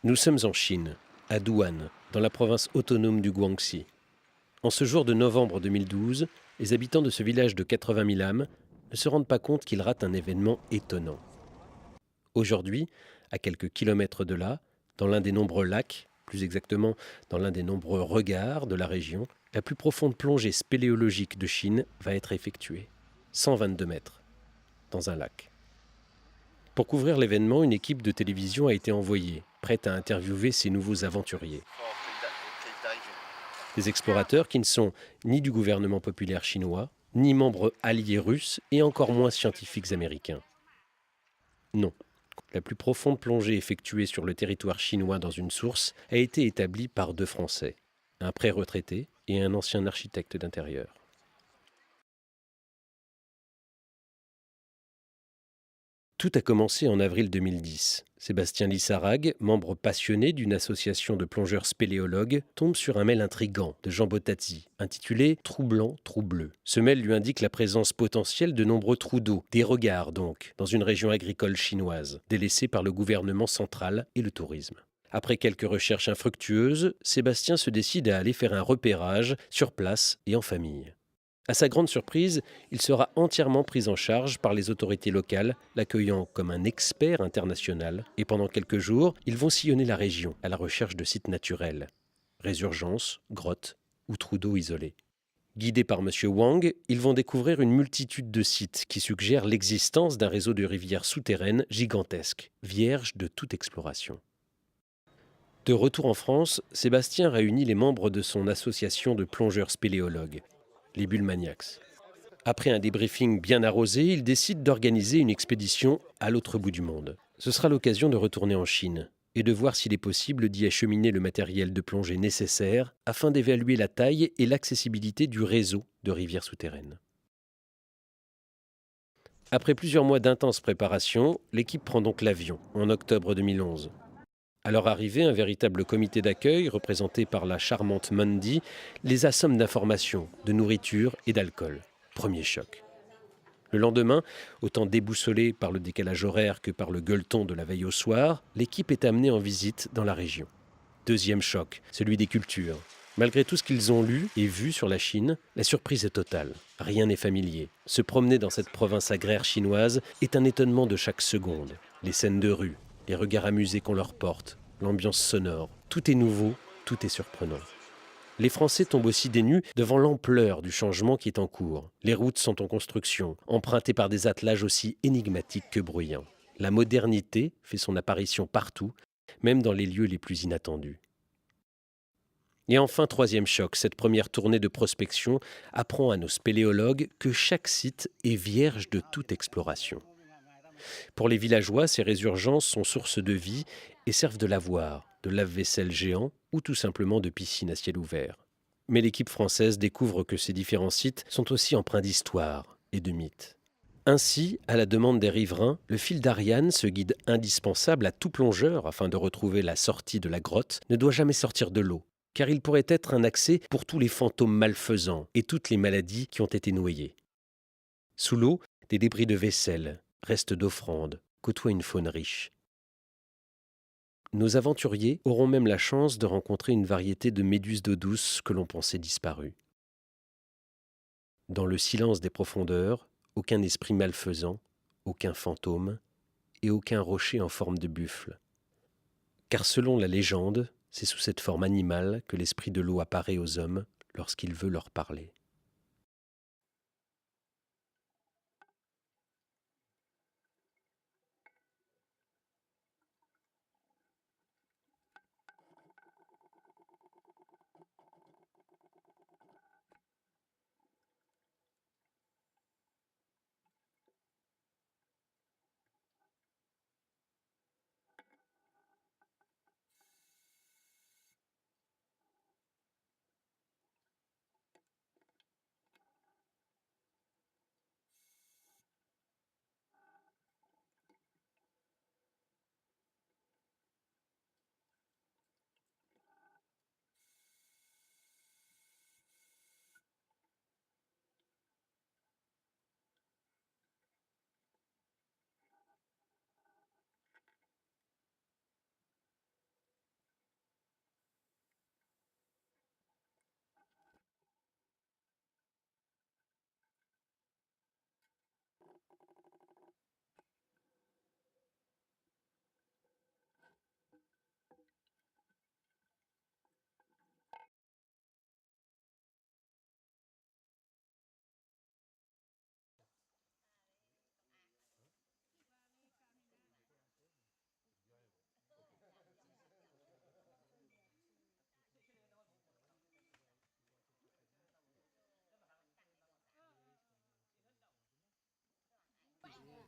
Nous sommes en Chine, à Douan, dans la province autonome du Guangxi. En ce jour de novembre 2012, les habitants de ce village de 80 000 âmes ne se rendent pas compte qu'ils ratent un événement étonnant. Aujourd'hui, à quelques kilomètres de là, dans l'un des nombreux lacs, plus exactement dans l'un des nombreux regards de la région, la plus profonde plongée spéléologique de Chine va être effectuée. 122 mètres, dans un lac. Pour couvrir l'événement, une équipe de télévision a été envoyée, prête à interviewer ces nouveaux aventuriers. Des explorateurs qui ne sont ni du gouvernement populaire chinois, ni membres alliés russes et encore moins scientifiques américains. Non. La plus profonde plongée effectuée sur le territoire chinois dans une source a été établie par 2 Français, un pré-retraité et un ancien architecte d'intérieur. Tout a commencé en avril 2010. Sébastien Lissarag, membre passionné d'une association de plongeurs spéléologues, tombe sur un mail intrigant de Jean Bottazzi, intitulé « Trou blanc, trou bleu ». Ce mail lui indique la présence potentielle de nombreux trous d'eau, des regards donc, dans une région agricole chinoise, délaissée par le gouvernement central et le tourisme. Après quelques recherches infructueuses, Sébastien se décide à aller faire un repérage sur place et en famille. À sa grande surprise, il sera entièrement pris en charge par les autorités locales, l'accueillant comme un expert international. Et pendant quelques jours, ils vont sillonner la région à la recherche de sites naturels. Résurgences, grottes ou trous d'eau isolés. Guidés par M. Wang, ils vont découvrir une multitude de sites qui suggèrent l'existence d'un réseau de rivières souterraines gigantesques, vierges de toute exploration. De retour en France, Sébastien réunit les membres de son association de plongeurs spéléologues, les Bullmaniacs. Après un débriefing bien arrosé, il décide d'organiser une expédition à l'autre bout du monde. Ce sera l'occasion de retourner en Chine et de voir s'il est possible d'y acheminer le matériel de plongée nécessaire afin d'évaluer la taille et l'accessibilité du réseau de rivières souterraines. Après plusieurs mois d'intenses préparations, l'équipe prend donc l'avion en octobre 2011. À leur arrivée, un véritable comité d'accueil, représenté par la charmante Mandy, les assomme d'informations, de nourriture et d'alcool. Premier choc. Le lendemain, autant déboussolée par le décalage horaire que par le gueuleton de la veille au soir, l'équipe est amenée en visite dans la région. Deuxième choc, celui des cultures. Malgré tout ce qu'ils ont lu et vu sur la Chine, la surprise est totale. Rien n'est familier. Se promener dans cette province agraire chinoise est un étonnement de chaque seconde. Les scènes de rue, les regards amusés qu'on leur porte, l'ambiance sonore, tout est nouveau, tout est surprenant. Les Français tombent aussi des nues devant l'ampleur du changement qui est en cours. Les routes sont en construction, empruntées par des attelages aussi énigmatiques que bruyants. La modernité fait son apparition partout, même dans les lieux les plus inattendus. Et enfin, troisième choc, cette première tournée de prospection apprend à nos spéléologues que chaque site est vierge de toute exploration. Pour les villageois, ces résurgences sont source de vie et servent de lavoir, de lave-vaisselle géant ou tout simplement de piscine à ciel ouvert. Mais l'équipe française découvre que ces différents sites sont aussi empreints d'histoire et de mythes. Ainsi, à la demande des riverains, le fil d'Ariane, ce guide indispensable à tout plongeur afin de retrouver la sortie de la grotte, ne doit jamais sortir de l'eau, car il pourrait être un accès pour tous les fantômes malfaisants et toutes les maladies qui ont été noyées. Sous l'eau, des débris de vaisselle, restes d'offrandes, côtoient une faune riche. Nos aventuriers auront même la chance de rencontrer une variété de méduses d'eau douce que l'on pensait disparues. Dans le silence des profondeurs, aucun esprit malfaisant, aucun fantôme et aucun rocher en forme de buffle. Car selon la légende, c'est sous cette forme animale que l'esprit de l'eau apparaît aux hommes lorsqu'il veut leur parler.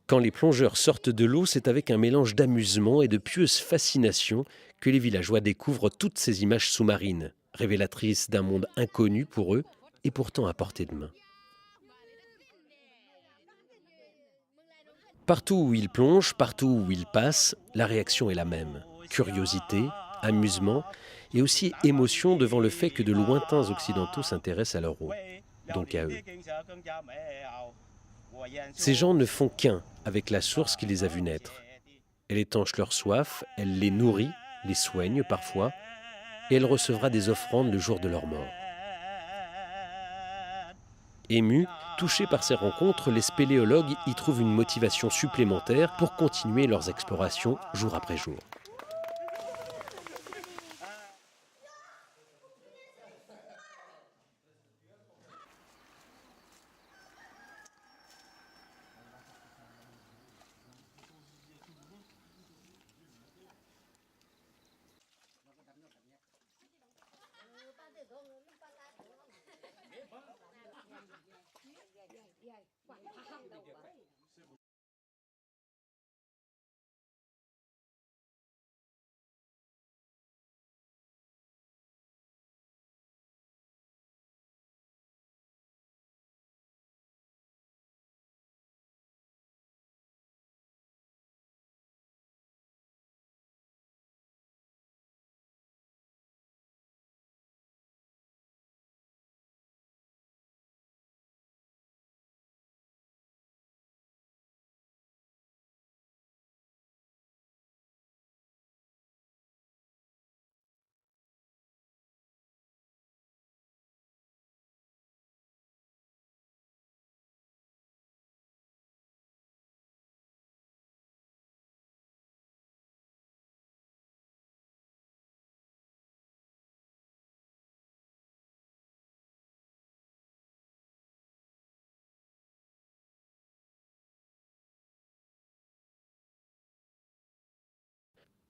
Quand les plongeurs sortent de l'eau, c'est avec un mélange d'amusement et de pieuse fascination que les villageois découvrent toutes ces images sous-marines, révélatrices d'un monde inconnu pour eux et pourtant à portée de main. Partout où ils plongent, partout où ils passent, la réaction est la même. Curiosité, amusement et aussi émotion devant le fait que de lointains occidentaux s'intéressent à leur eau, donc à eux. Ces gens ne font qu'un avec la source qui les a vus naître. Elle étanche leur soif, elle les nourrit, les soigne parfois, et elle recevra des offrandes le jour de leur mort. Émus, touchés par ces rencontres, les spéléologues y trouvent une motivation supplémentaire pour continuer leurs explorations jour après jour.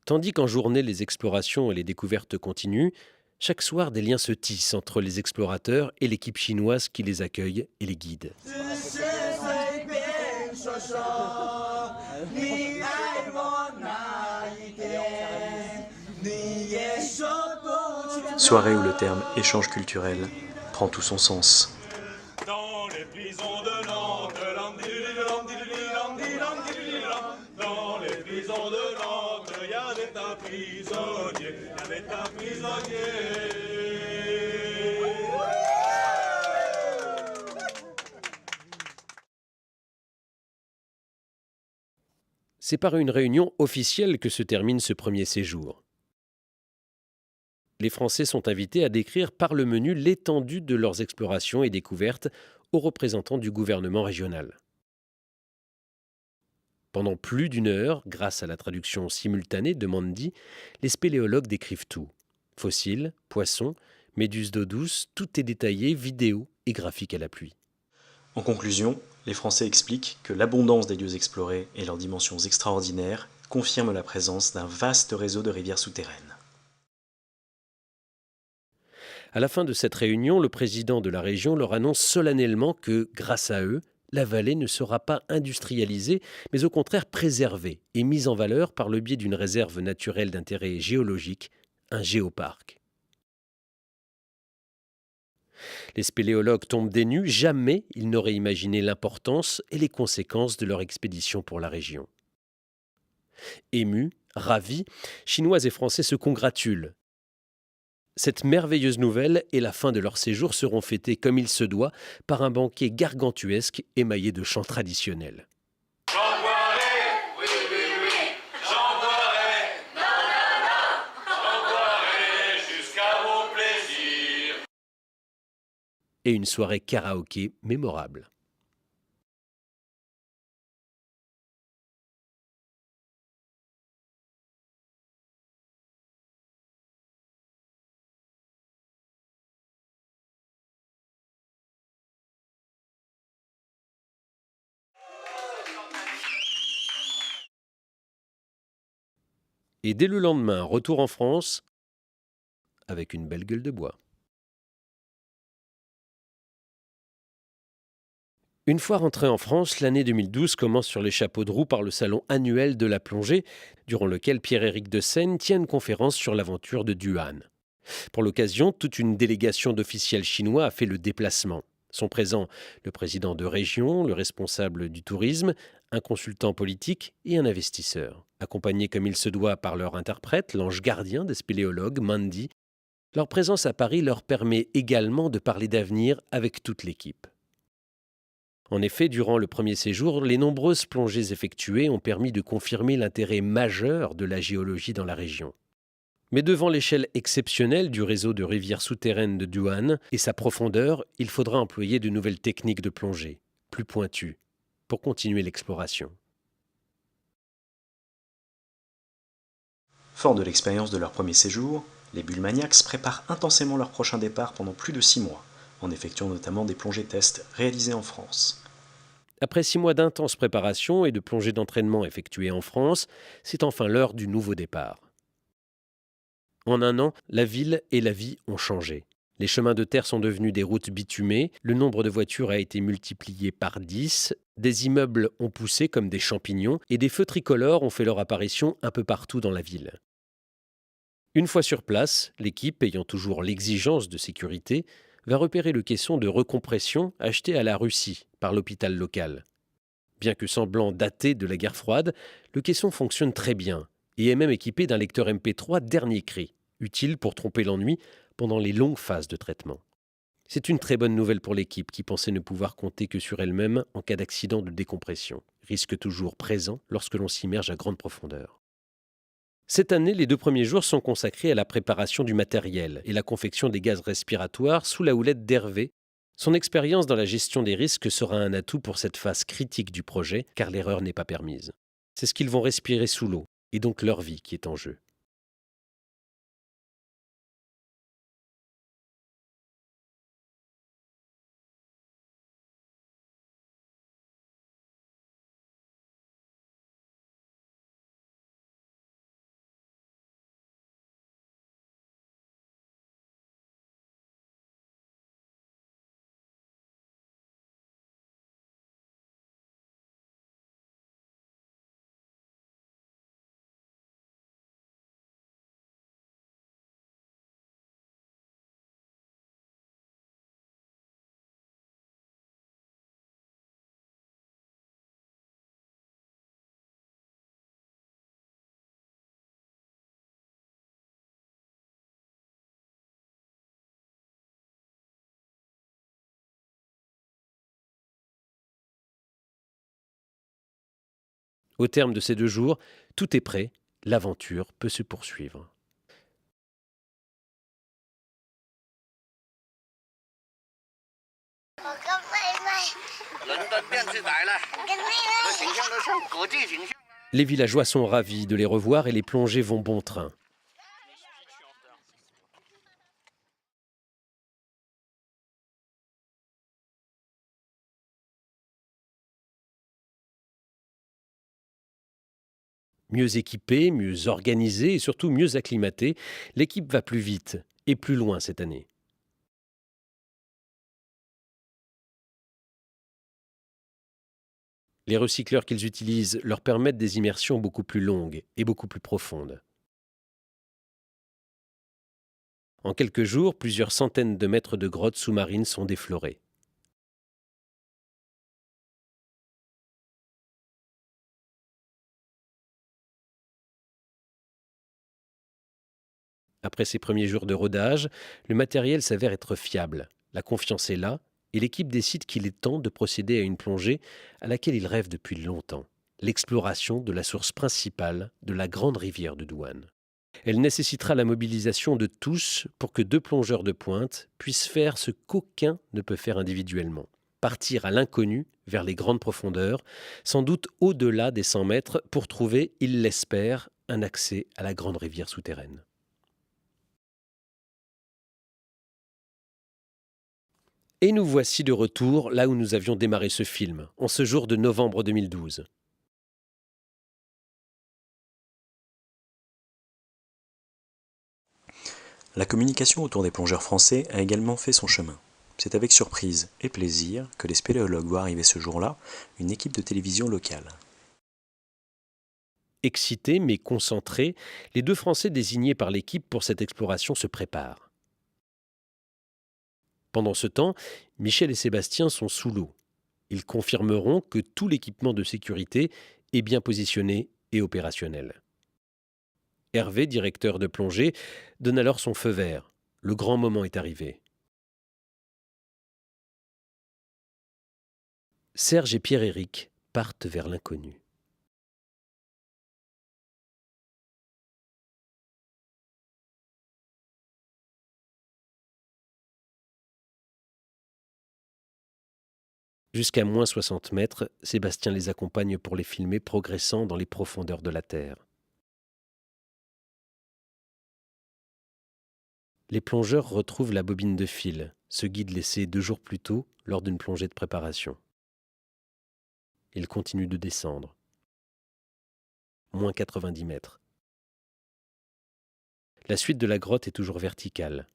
Tandis qu'en journée les explorations et les découvertes continuent, chaque soir des liens se tissent entre les explorateurs et l'équipe chinoise qui les accueille et les guide. Soirée où le terme échange culturel prend tout son sens. Dans les prisons de Nantes, dans les prisons de Nantes, il y avait un prisonnier, il y avait un prisonnier. C'est par une réunion officielle que se termine ce premier séjour. Les Français sont invités à décrire par le menu l'étendue de leurs explorations et découvertes aux représentants du gouvernement régional. Pendant plus d'une heure, grâce à la traduction simultanée de Mandy, les spéléologues décrivent tout. Fossiles, poissons, méduses d'eau douce, tout est détaillé, vidéo et graphique à l'appui. En conclusion, les Français expliquent que l'abondance des lieux explorés et leurs dimensions extraordinaires confirment la présence d'un vaste réseau de rivières souterraines. À la fin de cette réunion, le président de la région leur annonce solennellement que, grâce à eux, la vallée ne sera pas industrialisée, mais au contraire préservée et mise en valeur par le biais d'une réserve naturelle d'intérêt géologique, un géoparc. Les spéléologues tombent des nues, jamais ils n'auraient imaginé l'importance et les conséquences de leur expédition pour la région. Émus, ravis, Chinois et Français se congratulent. Cette merveilleuse nouvelle et la fin de leur séjour seront fêtées comme il se doit par un banquet gargantuesque émaillé de chants traditionnels. J'en boirai, oui, oui, oui, j'en boirai, non, non, non, j'en boirai jusqu'à mon plaisir. Et une soirée karaoké mémorable. Et dès le lendemain, retour en France avec une belle gueule de bois. Une fois rentré en France, l'année 2012 commence sur les chapeaux de roue par le salon annuel de la plongée, durant lequel Pierre-Éric de Seyne tient une conférence sur l'aventure de Duan. Pour l'occasion, toute une délégation d'officiels chinois a fait le déplacement. Sont présents le président de région, le responsable du tourisme, un consultant politique et un investisseur. Accompagnés comme il se doit par leur interprète, l'ange gardien des spéléologues, Mandy, leur présence à Paris leur permet également de parler d'avenir avec toute l'équipe. En effet, durant le premier séjour, les nombreuses plongées effectuées ont permis de confirmer l'intérêt majeur de la géologie dans la région. Mais devant l'échelle exceptionnelle du réseau de rivières souterraines de Duan et sa profondeur, il faudra employer de nouvelles techniques de plongée, plus pointues, pour continuer l'exploration. Forts de l'expérience de leur premier séjour, les Bullmaniacs préparent intensément leur prochain départ pendant plus de 6 mois, en effectuant notamment des plongées tests réalisées en France. Après 6 mois d'intense préparation et de plongées d'entraînement effectuées en France, c'est enfin l'heure du nouveau départ. En un an, la ville et la vie ont changé. Les chemins de terre sont devenus des routes bitumées, le nombre de voitures a été multiplié par 10, des immeubles ont poussé comme des champignons et des feux tricolores ont fait leur apparition un peu partout dans la ville. Une fois sur place, l'équipe, ayant toujours l'exigence de sécurité, va repérer le caisson de recompression acheté à la Russie par l'hôpital local. Bien que semblant daté de la guerre froide, le caisson fonctionne très bien et est même équipé d'un lecteur MP3 dernier cri, utile pour tromper l'ennui pendant les longues phases de traitement. C'est une très bonne nouvelle pour l'équipe qui pensait ne pouvoir compter que sur elle-même en cas d'accident de décompression, risque toujours présent lorsque l'on s'immerge à grande profondeur. Cette année, les 2 premiers jours sont consacrés à la préparation du matériel et la confection des gaz respiratoires sous la houlette d'Hervé. Son expérience dans la gestion des risques sera un atout pour cette phase critique du projet, car l'erreur n'est pas permise. C'est ce qu'ils vont respirer sous l'eau, et donc leur vie qui est en jeu. Au terme de ces 2 jours, tout est prêt, l'aventure peut se poursuivre. Les villageois sont ravis de les revoir et les plongées vont bon train. Mieux équipée, mieux organisée et surtout mieux acclimatée, l'équipe va plus vite et plus loin cette année. Les recycleurs qu'ils utilisent leur permettent des immersions beaucoup plus longues et beaucoup plus profondes. En quelques jours, plusieurs centaines de mètres de grottes sous-marines sont déflorées. Après ces premiers jours de rodage, le matériel s'avère être fiable. La confiance est là et l'équipe décide qu'il est temps de procéder à une plongée à laquelle ils rêvent depuis longtemps. L'exploration de la source principale de la grande rivière de Douane. Elle nécessitera la mobilisation de tous pour que 2 plongeurs de pointe puissent faire ce qu'aucun ne peut faire individuellement. Partir à l'inconnu vers les grandes profondeurs, sans doute au-delà des 100 mètres, pour trouver, ils l'espèrent, un accès à la grande rivière souterraine. Et nous voici de retour là où nous avions démarré ce film, en ce jour de novembre 2012. La communication autour des plongeurs français a également fait son chemin. C'est avec surprise et plaisir que les spéléologues voient arriver ce jour-là une équipe de télévision locale. Excités mais concentrés, les 2 Français désignés par l'équipe pour cette exploration se préparent. Pendant ce temps, Michel et Sébastien sont sous l'eau. Ils confirmeront que tout l'équipement de sécurité est bien positionné et opérationnel. Hervé, directeur de plongée, donne alors son feu vert. Le grand moment est arrivé. Serge et Pierre-Éric partent vers l'inconnu. Jusqu'à moins 60 mètres, Sébastien les accompagne pour les filmer progressant dans les profondeurs de la Terre. Les plongeurs retrouvent la bobine de fil, ce guide laissé 2 jours plus tôt lors d'une plongée de préparation. Ils continuent de descendre. Moins 90 mètres. La suite de la grotte est toujours verticale.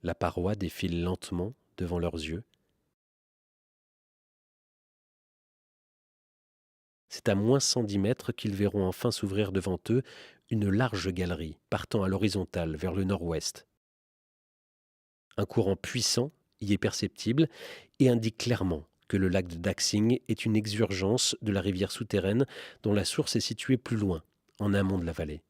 La paroi défile lentement devant leurs yeux. C'est à moins 110 mètres qu'ils verront enfin s'ouvrir devant eux une large galerie partant à l'horizontale vers le nord-ouest. Un courant puissant y est perceptible et indique clairement que le lac de Daxing est une exurgence de la rivière souterraine dont la source est située plus loin, en amont de la vallée.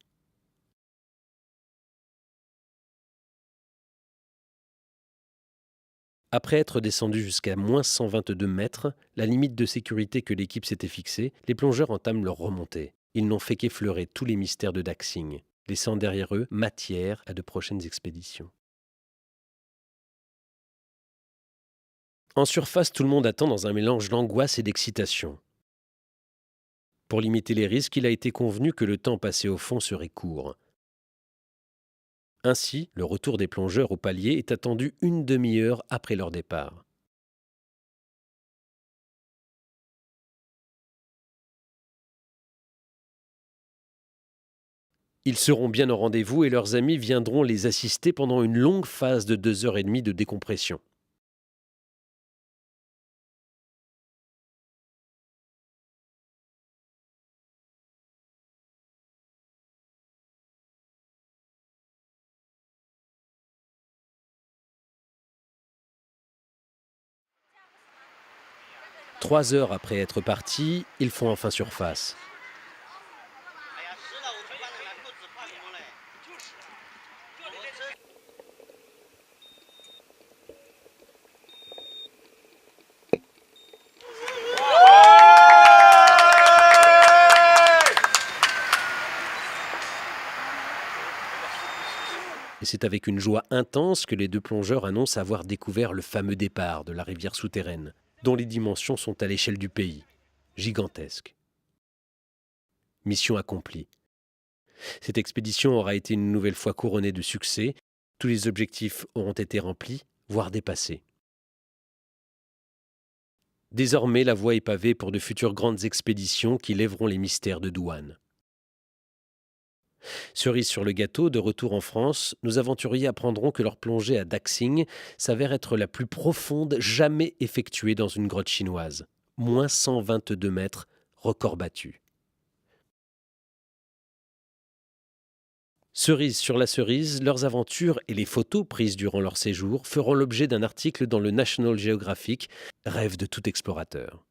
Après être descendu jusqu'à moins 122 mètres, la limite de sécurité que l'équipe s'était fixée, les plongeurs entament leur remontée. Ils n'ont fait qu'effleurer tous les mystères de Daxing, laissant derrière eux matière à de prochaines expéditions. En surface, tout le monde attend dans un mélange d'angoisse et d'excitation. Pour limiter les risques, il a été convenu que le temps passé au fond serait court. Ainsi, le retour des plongeurs au palier est attendu une demi-heure après leur départ. Ils seront bien au rendez-vous et leurs amis viendront les assister pendant une longue phase de 2 heures et demie de décompression. « 3 heures après être partis, ils font enfin surface. Et c'est avec une joie intense que les 2 plongeurs annoncent avoir découvert le fameux départ de la rivière souterraine, dont les dimensions sont à l'échelle du pays, gigantesques. Mission accomplie. Cette expédition aura été une nouvelle fois couronnée de succès. Tous les objectifs auront été remplis, voire dépassés. Désormais, la voie est pavée pour de futures grandes expéditions qui lèveront les mystères de Douane. Cerise sur le gâteau, de retour en France, nos aventuriers apprendront que leur plongée à Daxing s'avère être la plus profonde jamais effectuée dans une grotte chinoise. Moins 122 mètres, record battu. Cerise sur la cerise, leurs aventures et les photos prises durant leur séjour feront l'objet d'un article dans le National Geographic, rêve de tout explorateur.